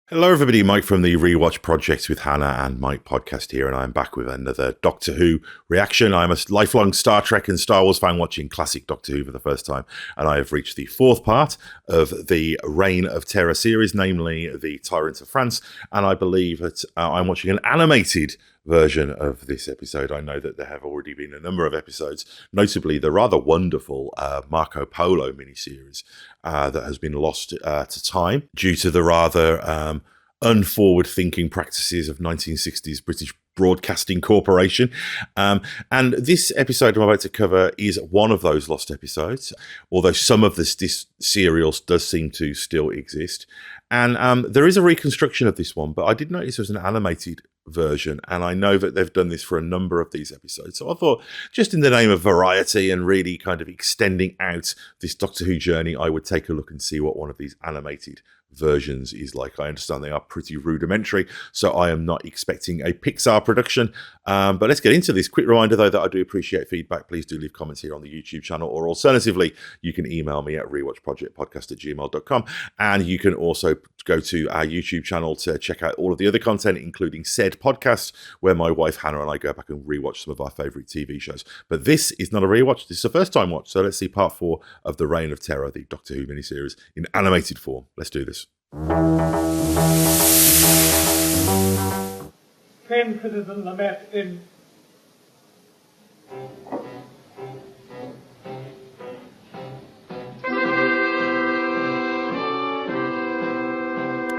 Hello everybody, Mike from the Rewatch Project with Hannah and Mike podcast here, and I'm back with another Doctor Who reaction. I'm a lifelong Star Trek and Star Wars fan watching classic Doctor Who for the first time, and I have reached the fourth part of the Reign of Terror series, namely the Tyrant of France, and I believe that I'm watching an animated version of this episode. I know that there have already been a number of episodes, notably the rather wonderful Marco Polo miniseries that has been lost to time due to the rather unforward-thinking practices of 1960s British Broadcasting Corporation. And this episode I'm about to cover is one of those lost episodes, although some of this serial does seem to still exist. And there is a reconstruction of this one, but I did notice there was an animated version, and I know that they've done this for a number of these episodes. So I thought, just in the name of variety and really kind of extending out this Doctor Who journey, I would take a look and see what one of these animated versions is like. I understand they are pretty rudimentary, so I am not expecting a Pixar production. But let's get into this. Quick reminder, though, that I do appreciate feedback. Please do leave comments here on the YouTube channel, or alternatively, you can email me at rewatchprojectpodcast@gmail.com. And you can also go to our YouTube channel to check out all of the other content, including said podcast, where my wife Hannah and I go back and rewatch some of our favourite TV shows. But this is not a rewatch, this is a first time watch. So let's see part 4 of the Reign of Terror, the Doctor Who miniseries in animated form. Let's do this. Can Citizen Lamet in...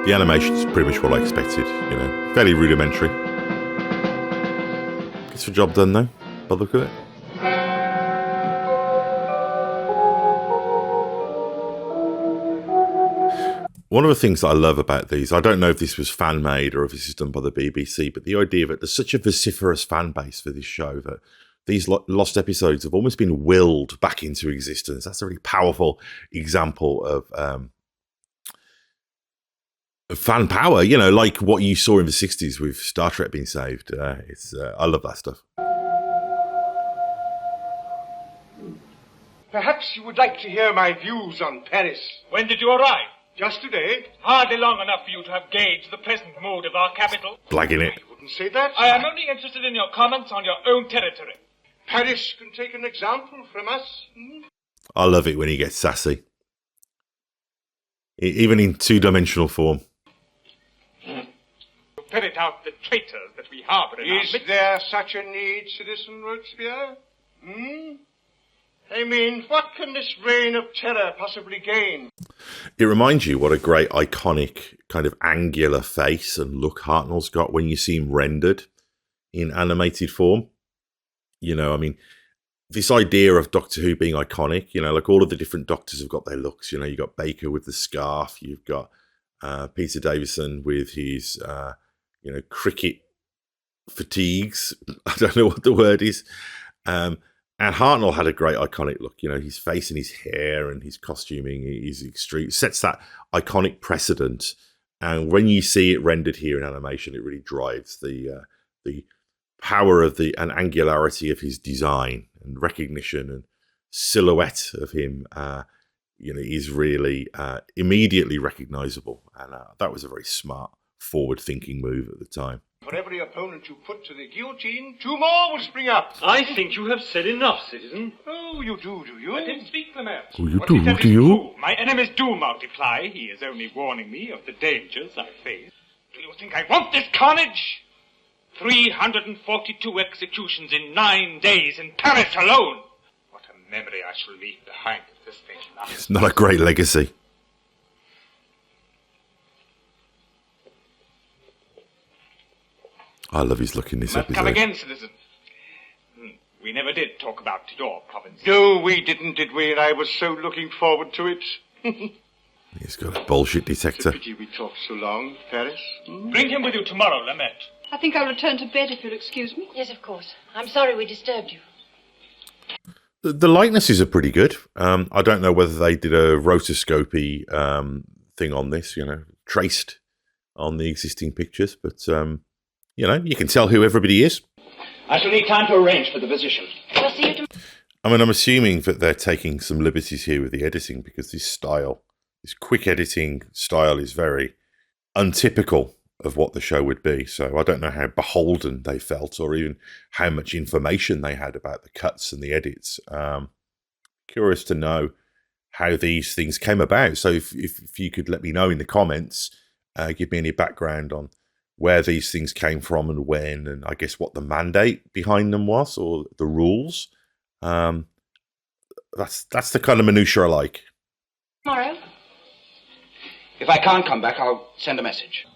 The animation's pretty much what I expected, you know, fairly rudimentary. Gets the job done though, by the look of it. One of the things that I love about these, I don't know if this was fan-made or if this is done by the BBC, but the idea that there's such a vociferous fan base for this show that these lost episodes have almost been willed back into existence. That's a really powerful example of fan power, you know, like what you saw in the 60s with Star Trek being saved. I love that stuff. Perhaps you would like to hear my views on Paris. When did you arrive? Just today. Hardly long enough for you to have gauged the present mood of our capital. Blagging it. I wouldn't say that. I am only interested in your comments on your own territory. Paris can take an example from us. I love it when he gets sassy. Even in two-dimensional form. To ferret out the traitors that we harbour in our Is midst. there such a need, Citizen Robespierre? I mean, what can this reign of terror possibly gain? It reminds you what a great iconic kind of angular face and look Hartnell's got when you see him rendered in animated form. You know, I mean, this idea of Doctor Who being iconic, you know, like all of the different Doctors have got their looks. You know, you've got Baker with the scarf, you've got Peter Davison with his, you know, cricket fatigues. I don't know what the word is. And Hartnell had a great iconic look, you know, his face and his hair and his costuming is extreme, sets that iconic precedent. And when you see it rendered here in animation, it really drives the power of and angularity of his design and recognition and silhouette of him, you know, is really immediately recognizable. And that was a very smart, forward-thinking move at the time. For every opponent you put to the guillotine, 2 more will spring up. I think you have said enough, citizen. Oh, you do you? Let him speak, Lamet. Oh, you What he do, says do is you? true. My enemies do multiply. He is only warning me of the dangers I face. Do you think I want this carnage? 342 executions in 9 days in Paris alone. What a memory I shall leave behind if this thing lasts. It's not a great legacy. I love his look in this Must episode. come again, citizen. We never did talk about your province. No, we didn't, did we? And I was so looking forward to it. He's got a bullshit It's a detector. pity we talked so long, Paris. Bring him with you tomorrow, Lamet. I think I'll return to bed if you'll excuse me. Yes, of course. I'm sorry we disturbed you. The likenesses are pretty good. I don't know whether they did a rotoscopy thing on this, you know, traced on the existing pictures, but you know, you can tell who everybody is. I shall need time to arrange for the physician. Shall see you tomorrow. I mean, I'm assuming that they're taking some liberties here with the editing because this style, this quick editing style is very untypical of what the show would be. So I don't know how beholden they felt or even how much information they had about the cuts and the edits. Curious to know how these things came about. So if you could let me know in the comments, give me any background on where these things came from and when, and I guess what the mandate behind them was or the rules. That's the kind of minutiae I like. Tomorrow? If I can't come back, I'll send a message.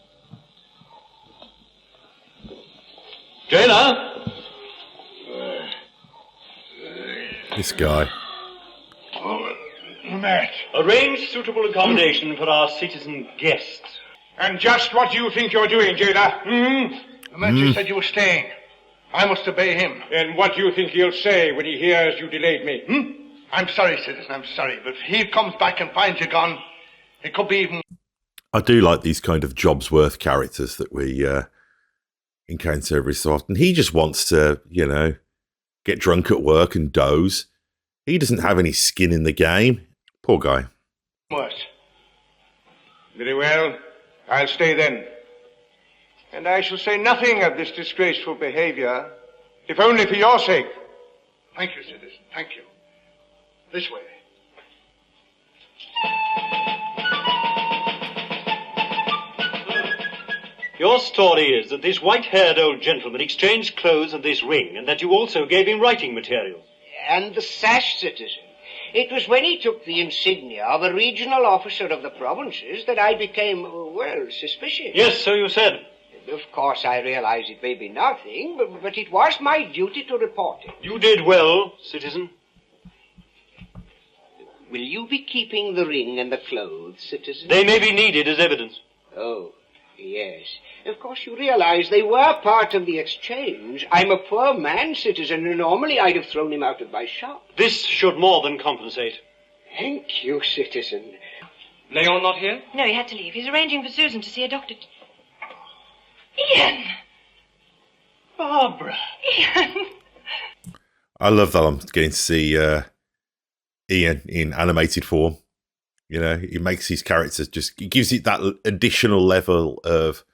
Jailer! This guy. Matt. Arrange suitable accommodation for our citizen guests. And just what do you think you're doing, jailer? The magistrate said you were staying. I must obey him. And what do you think he'll say when he hears you delayed me? I'm sorry, citizen, I'm sorry. But if he comes back and finds you gone, it could be even... I do like these kind of Jobsworth characters that we encounter every so often. He just wants to, get drunk at work and doze. He doesn't have any skin in the game. Poor guy. What? Very well. I'll stay then. And I shall say nothing of this disgraceful behavior, if only for your sake. Thank you, citizen. Thank you. This way. Your story is that this white-haired old gentleman exchanged clothes and this ring, and that you also gave him writing material. And the sash, citizen. It was when he took the insignia of a regional officer of the provinces that I became, suspicious. Yes, so you said. Of course, I realize it may be nothing, but it was my duty to report it. You did well, citizen. Will you be keeping the ring and the clothes, citizen? They may be needed as evidence. Oh, yes. Of course, you realize they were part of the exchange. I'm a poor man, citizen, and normally I'd have thrown him out of my shop. This should more than compensate. Thank you, citizen. Leon not here? No, he had to leave. He's arranging for Susan to see a doctor. Ian! Barbara. Ian! I love that I'm getting to see Ian in animated form. He makes his characters he gives it that additional level of,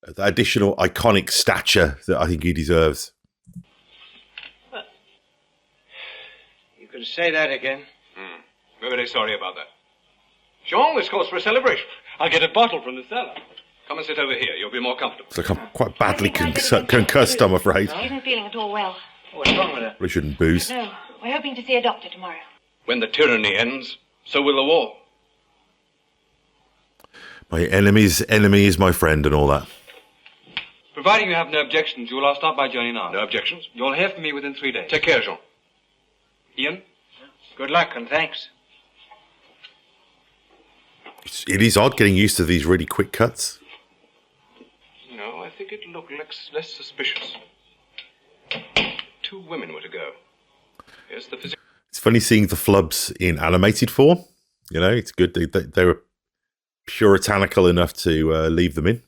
the additional iconic stature that I think he deserves. You can say that again. We're very sorry about that. Jean, this calls for a celebration. I'll get a bottle from the cellar. Come and sit over here. You'll be more comfortable. It's like I'm quite badly concussed, I'm afraid. She isn't feeling at all well. What's wrong with her? We shouldn't booze. No, we're hoping to see a doctor tomorrow. When the tyranny ends, so will the war. My enemy's enemy is my friend and all that. Providing you have no objections, I'll stop by Johnny now. No objections? You'll hear from me within 3 days. Take care, Jean. Ian? Good luck and thanks. It is odd getting used to these really quick cuts. No, I think it'd look less suspicious. 2 women were to go. Yes, the physician. It's funny seeing the flubs in animated form. It's good. They were puritanical enough to leave them in.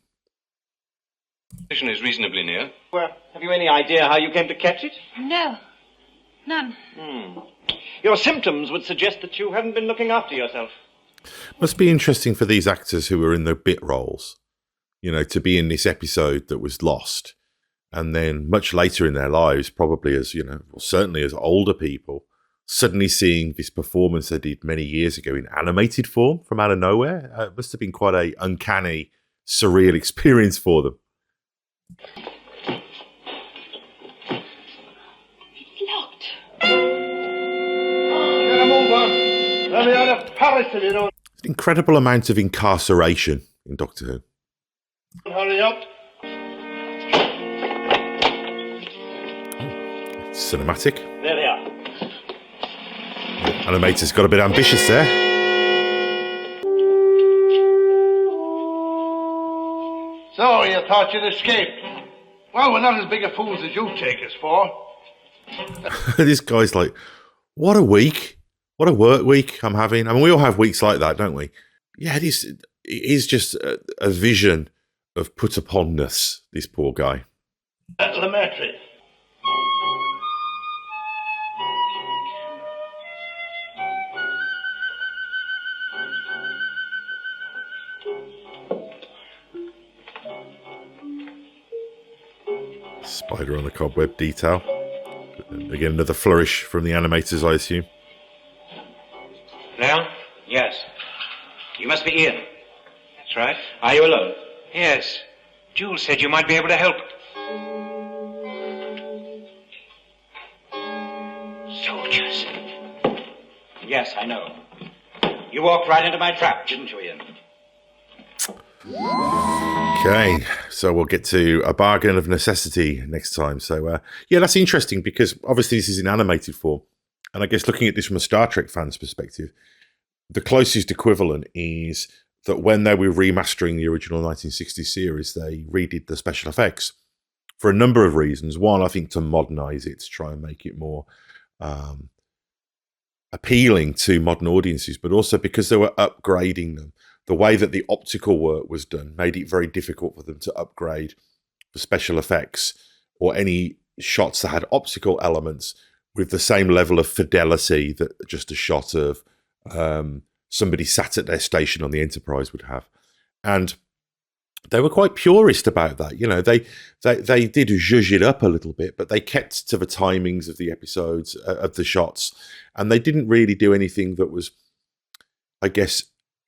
Is reasonably near. Well, have you any idea how you came to catch it? No, none. Your symptoms would suggest that you haven't been looking after yourself. Must be interesting for these actors who were in the bit roles, to be in this episode that was lost. And then much later in their lives, probably as, certainly as older people, suddenly seeing this performance they did many years ago in animated form from out of nowhere. It must have been quite a uncanny, surreal experience for them. It's locked. Get him over. Let me out of Paris if you don't. An incredible amount of incarceration in Doctor Who. Hurry up. Cinematic. There they are. Animator's got a bit ambitious there. So, you thought you'd escaped? Well, we're not as big a fools as you take us for. This guy's like, what a week. What a work week I'm having. I mean, we all have weeks like that, don't we? Yeah, it is just a vision of put uponness, this poor guy. Lemaitre. Spider on the cobweb detail. Again, another flourish from the animators, I assume. Leon? Yes. You must be Ian. That's right. Are you alone? Yes. Jules said you might be able to help. Soldiers. Yes, I know. You walked right into my trap, didn't you, Ian? Okay, so we'll get to a bargain of necessity next time. So, yeah, that's interesting because obviously this is in animated form. And I guess looking at this from a Star Trek fan's perspective, the closest equivalent is that when they were remastering the original 1960s series, they redid the special effects for a number of reasons. One, I think to modernize it, to try and make it more appealing to modern audiences, but also because they were upgrading them. The way that the optical work was done made it very difficult for them to upgrade the special effects or any shots that had optical elements with the same level of fidelity that just a shot of somebody sat at their station on the Enterprise would have. And they were quite purist about that. You know, they did zhuzh it up a little bit, but they kept to the timings of the episodes, of the shots, and they didn't really do anything that was, I guess,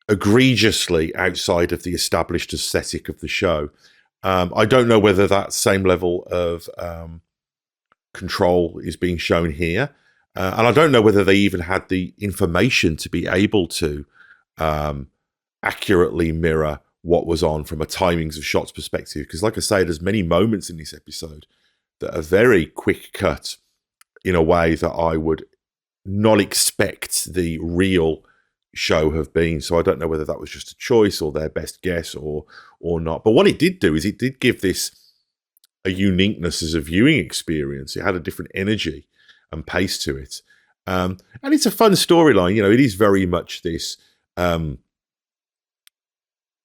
egregiously outside of the established aesthetic of the show. I don't know whether that same level of control is being shown here. And I don't know whether they even had the information to be able to accurately mirror what was on from a timings of shots perspective. Because like I say, there's many moments in this episode that are very quick cut in a way that I would not expect the real show have been. So I don't know whether that was just a choice or their best guess or not. But what it did do is it did give this a uniqueness as a viewing experience. It had a different energy and pace to it. And it's a fun storyline. You know, it is very much this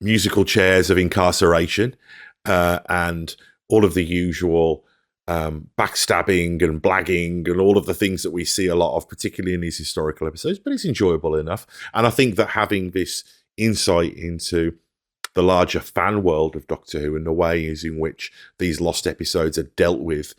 musical chairs of incarceration and all of the usual backstabbing and blagging and all of the things that we see a lot of, particularly in these historical episodes, but it's enjoyable enough. And I think that having this insight into the larger fan world of Doctor Who and the ways in which these lost episodes are dealt with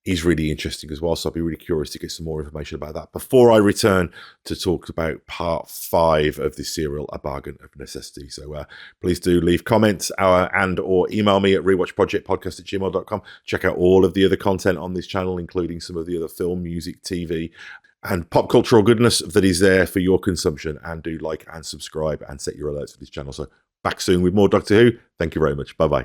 is really interesting as well. So I'll be really curious to get some more information about that before I return to talk about part 5 of this serial, A Bargain of Necessity. So please do leave comments and or email me at rewatchprojectpodcast@gmail.com. Check out all of the other content on this channel, including some of the other film, music, TV, and pop cultural goodness that is there for your consumption. And do like and subscribe and set your alerts for this channel. So back soon with more Doctor Who. Thank you very much. Bye-bye.